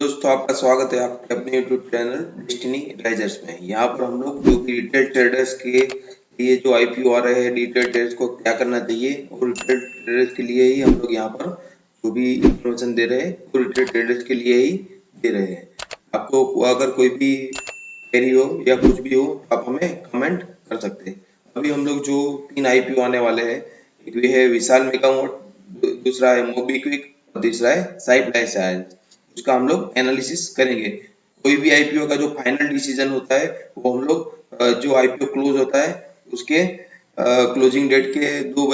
दोस्तों, आपका स्वागत है आपके अपने YouTube चैनल डेस्टिनी एडवाइजर्स में। यहाँ पर हम लोग जो कि रिटेल ट्रेडर्स के लिए जो आईपीओ आ रहे हैं, रिटेल ट्रेडर्स को क्या करना चाहिए और रिटेल ट्रेडर्स के लिए ही हम लोग यहाँ पर जो भी इंफॉर्मेशन दे रहे हैं वो रिटेल ट्रेडर्स के लिए ही दे रहे हैं। आपको अगर कोई भी क्वेरी हो या कुछ भी हो आप हमें कमेंट कर सकते हैं। अभी हम लोग जो 3 आईपीओ आने वाले हैं, एक भी है विशाल मेगा मोड, दूसरा है मोबीक्विक और तीसरा है साइड बाय साइड। उसका हम लोग एनालिसिस करेंगे। कोई भी आईपीओ का जो फाइनल डिसीजन होता है वो हम लोग जो आईपीओ क्लोज होता है उसके क्लोजिंग डेट के 2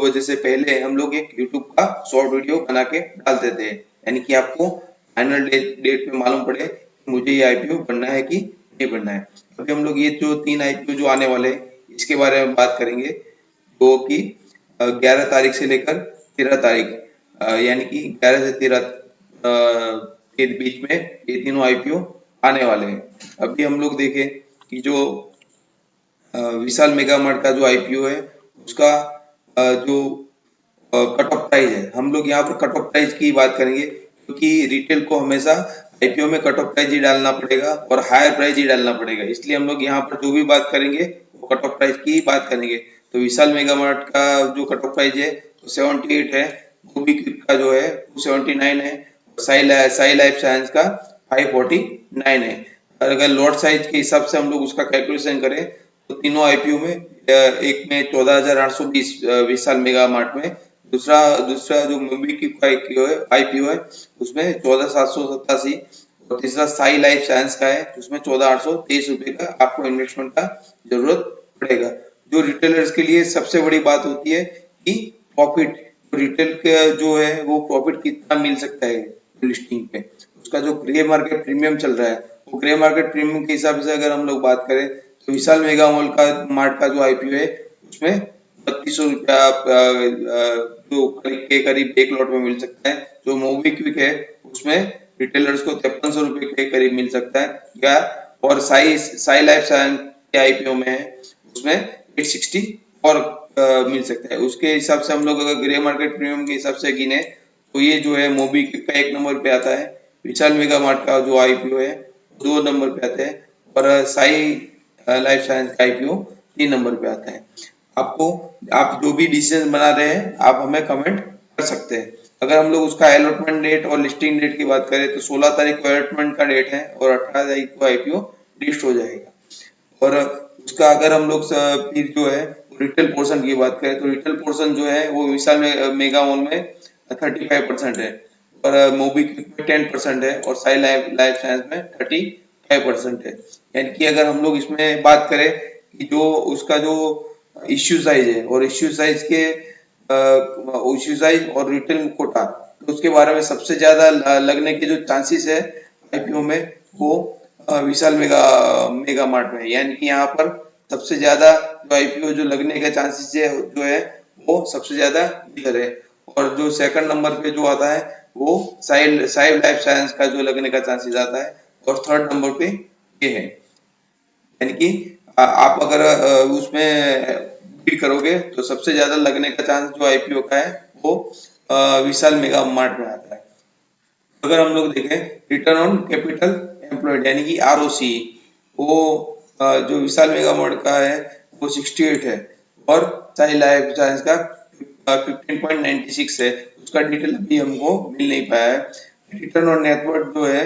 बजे से पहले हम लोग एक यूट्यूब का शॉर्ट वीडियो बना के डाल देते हैं, यानी कि आपको फाइनल डेट पे मालूम पड़े कि मुझे ये आईपीओ बनना है कि नहीं बनना है। अभी हम लोग ये जो 3 आईपीओ जो आने वाले हैं इसके बारे में बात करेंगे, जो कि 11 तारीख से लेकर 13 तारीख, यानी कि 11 से 13 के बीच में ये तीनों आईपीओ आने वाले हैं। अभी हम लोग देखें कि जो विशाल मेगा मार्ट का जो आईपीओ है उसका जो कट ऑफ प्राइस है, हम लोग यहाँ पर कट ऑफ प्राइस की बात करेंगे, क्योंकि रिटेल को हमेशा आईपीओ में कट ऑफ प्राइस ही डालना पड़ेगा और हायर प्राइस ही डालना पड़ेगा। इसलिए हम लोग यहाँ पर जो भी बात करेंगे वो कट ऑफ प्राइस की ही बात करेंगे। तो विशाल मेगा मार्ट का जो कट ऑफ प्राइस है वो 78 है, मोबीक्विक का जो है वो 79 है, साई लाइफ साइंस का 549 है। और अगर लॉट साइज के हिसाब से हम लोग उसका कैलकुलेशन करें तो तीनों आईपीओ में एक में 14,820 विशाल मेगा मार्ट में, दूसरा दूसरा जो मोबीक्विक का आईपीओ है उसमें 14,787, और तीसरा साई लाइफ साइंस का है उसमें 14,823 रुपए का आपको इन्वेस्टमेंट का जरूरत पड़ेगा। जो रिटेलर्स के लिए सबसे बड़ी बात होती है कि प्रॉफिट, रिटेल का जो है वो प्रॉफिट कितना मिल सकता है लिस्टिंग पे, उसका जो ग्रे मार्केट प्रीमियम चल रहा है वो ग्रे मार्केट प्रीमियम के हिसाब से अगर हम लोग बात करें तो विशाल मेगा मॉल का मार्ट का जो आईपीओ है उसमें 3200 रुपया जो के करीब एक लॉट में मिल सकता है। जो मोबीक्विक है उसमें रिटेलर्स को 5300 रुपए के करीब मिल सकता है, या और साई लाइफ साइंस के आईपीओ में है उसमें 860 और मिल सकता है। उसके हिसाब से हम लोग अगर ग्रे मार्केट प्रीमियम के हिसाब से गिने तो ये जो है मोबीक्विक का 1 नंबर पे आता है, विशाल मेगा मार्ट का जो आईपीओ है 2 नंबर पे आता है, और साई लाइफ साइंस का आईपीओ 3 नंबर पे आता है। आपको आप जो भी डिसीजन बना रहे हैं आप हमें कमेंट कर सकते हैं। अगर हम लोग उसका अलॉटमेंट डेट और लिस्टिंग डेट की बात करें तो 16 तारीख को अलॉटमेंट का डेट है और 18 तारीख को आईपीओ लिस्ट हो जाएगा। और उसका अगर हम लोग फिर जो है रिटेल पोर्शन की बात करें तो रिटेल पोर्शन जो है वो विशाल मेगा मॉल में 35% है, और मोबीक्विक में 10% है, और साई लाइफ साइंस में 35% है। यानी कि अगर हम लोग इसमें बात करें कि जो उसका जो इश्यू साइज है और इश्यू साइज और रिटेल कोटा, तो उसके बारे में सबसे ज्यादा लगने के जो चांसेस है आईपीओ में वो विशाल मेगा मेगा मार्ट में, यानी कि यहाँ पर सबसे ज्यादा जो आईपीओ जो लगने का चांसेस है जो है वो सबसे ज्यादा इधर है। और जो सेकंड नंबर पे जो आता है वो साइड लाइफ साइंस का जो लगने का चांसेस आता है, और थर्ड नंबर पे ये है। यानी कि आप अगर उसमें बीट करोगे तो सबसे ज्यादा लगने का चांस जो आईपीओ का है वो विशाल मेगा मार्ट में आता है। अगर हम लोग देखें रिटर्न ऑन कैपिटल एम्प्लॉयड यानी कि आरओसी, वो जो विशाल मेगा मार्ट का है वो 68 है, और साई लाइफ साइंस का 15.96 है। उसका डिटेल अभी हमको मिल नहीं पाया है। रिटर्न ऑन नेटवर्थ जो है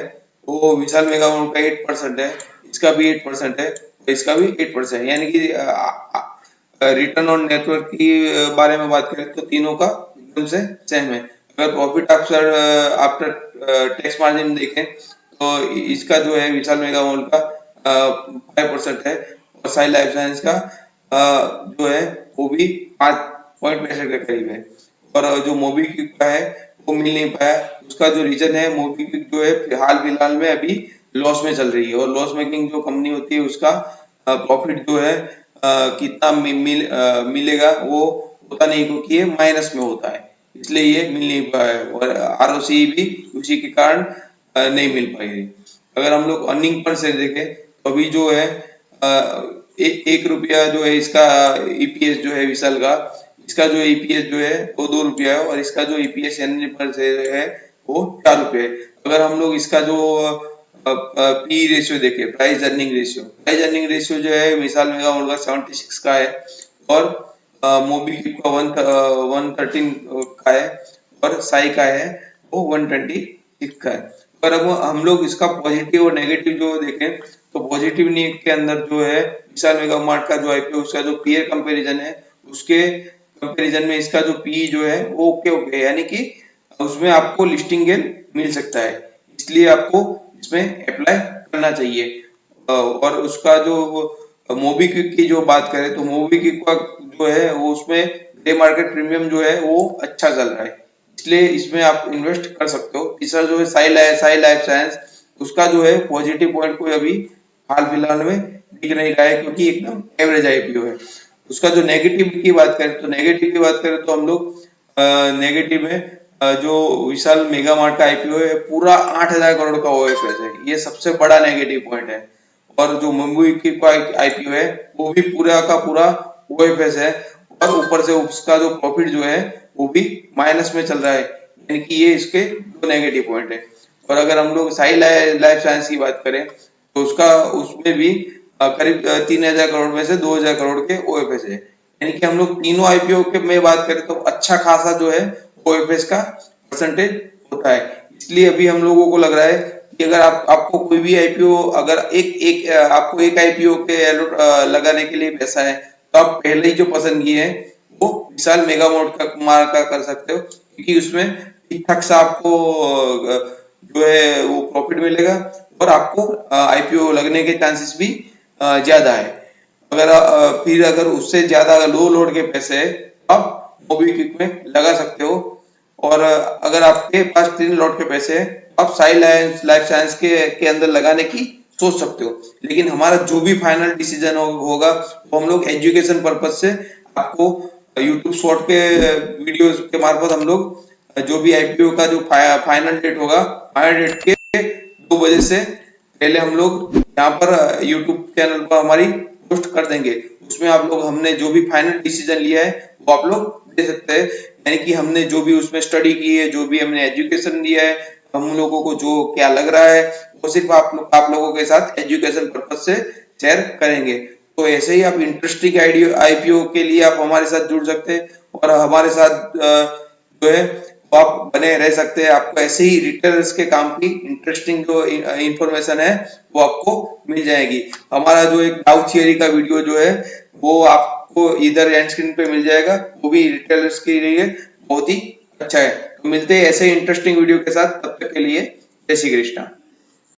वो विशाल मेगा मार्ट का 8% है, इसका भी 8% है, इसका भी 8%, यानी कि रिटर्न ऑन नेटवर्क की बारे में बात करें तो तीनों का एकदम से सेम है। अगर profit after after tax margin देखें तो इसका जो है विशाल मेगा मॉल का 5% है, और साई लाइफ साइंस का जो है वो भी 5.65 के करीब है। और जो मोबीक्विक का है वो मिल नहीं पाया, उसका जो रीजन है मोबीक्विक जो है हाल फिलहाल में अभी लॉस में चल रही है, और लॉस मेकिंग जो कंपनी होती है उसका प्रॉफिट जो है कितना मिलेगा वो होता नहीं, क्योंकि ये माइनस में होता है, इसलिए ये मिल नहीं पाया, और आरओसी भी उसी के कारण नहीं मिल पाई है। अगर हम लोग अर्निंग पर से देखें तो अभी जो है एक रुपया जो है इसका ईपीएस जो है विशाल का, इसका जो ईपीएस जो है वो 2 रुपया है, और इसका जो ईपीएस पर से है वो 4 रुपये। अगर हम लोग इसका जो पी रेशियो देखें, प्राइस अर्निंग रेशियो जो है विशाल मेगा मोड का 76 का है, और मोबीक्विक का 113 का है, और साई का है वो 126 का है। पर अब हम लोग इसका पॉजिटिव और नेगेटिव जो देखें, तो पॉजिटिव न्यूज के अंदर जो है विशाल मेगा मार्ट का जो आईपीओ, उसका जो पीयर कंपैरिजन है, उसके कंपैरिजन में इसका जो पी जो है वो ओके ओके, यानी कि उसमें आपको लिस्टिंग गेन मिल सकता है, इसलिए आपको इसमें अप्लाई करना चाहिए। और उसका जो मोबीक्विक की जो बात करें, तो मोबीक्विक का जो है वो उसमें डे मार्केट प्रीमियम जो है वो अच्छा चल रहा है, इसलिए इसमें आप इन्वेस्ट कर सकते हो। तीसरा जो है साई लाइफ साइंस, उसका जो है पॉजिटिव पॉइंट कोई अभी हाल फिलहाल में दिख नहीं रहा है, क्योंकि एकदम एवरेज आईपीओ है। उसका जो नेगेटिव की बात करें, तो हम लोग नेगेटिव में जो विशाल मेगा मार्ट का आईपीओ है पूरा 8,000 करोड़ का ओएफएस है, ये सबसे बड़ा नेगेटिव पॉइंट है। और जो मुंबई की आईपीओ है वो भी पूरा का पूरा ओएफएस है, और ऊपर से उसका जो प्रॉफिट जो है वो भी माइनस में चल रहा है, यानी कि ये इसके दो नेगेटिव पॉइंट है। और अगर हम लोग साई लाइफ साइंस की बात करें, तो उसका उसमें भी करीब 3,000 करोड़ में से 2,000 करोड़ के ओएफएस है, यानी कि हम लोग तीनों आईपीओ के में बात करें तो अच्छा खासा जो है ओएफएस का परसेंटेज होता है। इसलिए अभी हम लोगों को लग रहा है कि अगर आपको कोई भी आईपीओ, अगर एक एक आपको एक आईपीओ के लगाने के लिए पैसा है, तो आप पहले ही जो पसंद किए हैं वो विशाल मेगा मोड का मार का कर सकते हो, क्योंकि उसमें ठीक ठाक सा आपको जो है वो प्रॉफिट मिलेगा, और आपको आईपीओ लगने के चांसेस भी ज्यादा है। अगर फिर अगर उससे ज्यादा लो लोड के पैसे है, तो आप मोबीक्विक में लगा सकते हो। और अगर आपके पास 3 लोड के पैसे हैं, आप साई लाइफ साइंस के अंदर लगाने की सोच सकते हो। लेकिन हमारा जो भी फाइनल डिसीजन होगा वो हम लोग एजुकेशन पर्पज से आपको यूट्यूब शॉर्ट के वीडियोस के मार्फत हम लोग जो भी आईपीओ का जो फाइनल डेट होगा, फाइनल डेट के 2 बजे से पहले हम लोग यहाँ पर यूट्यूब चैनल पर हमारी पोस्ट कर देंगे। उसमें आप लोग हमने जो भी फाइनल डिसीजन लिया है वो आप लोग दे सकते हैं, यानी कि हमने जो भी उसमें स्टडी की है, जो भी हमने एजुकेशन लिया है, हम लोगों को जो क्या लग रहा है वो सिर्फ आप लोगों के साथ एजुकेशन पर्पज से शेयर करेंगे। तो ऐसे ही आप इंटरेस्टिंग आईपीओ के लिए आप हमारे साथ जुड़ सकते हैं, और हमारे साथ जो है वो आप बने रह सकते हैं। आपको ऐसे ही रिटेलर्स के काम की इंटरेस्टिंग जो इंफॉर्मेशन है वो आपको मिल जाएगी। हमारा जो एक डाउ थियरी का वीडियो जो है वो आपको इधर एंड स्क्रीन पे मिल जाएगा, वो भी रिटेलर्स के लिए बहुत ही अच्छा है। तो मिलते हैं ऐसे इंटरेस्टिंग वीडियो के साथ, तब तक के लिए जय श्री कृष्णा।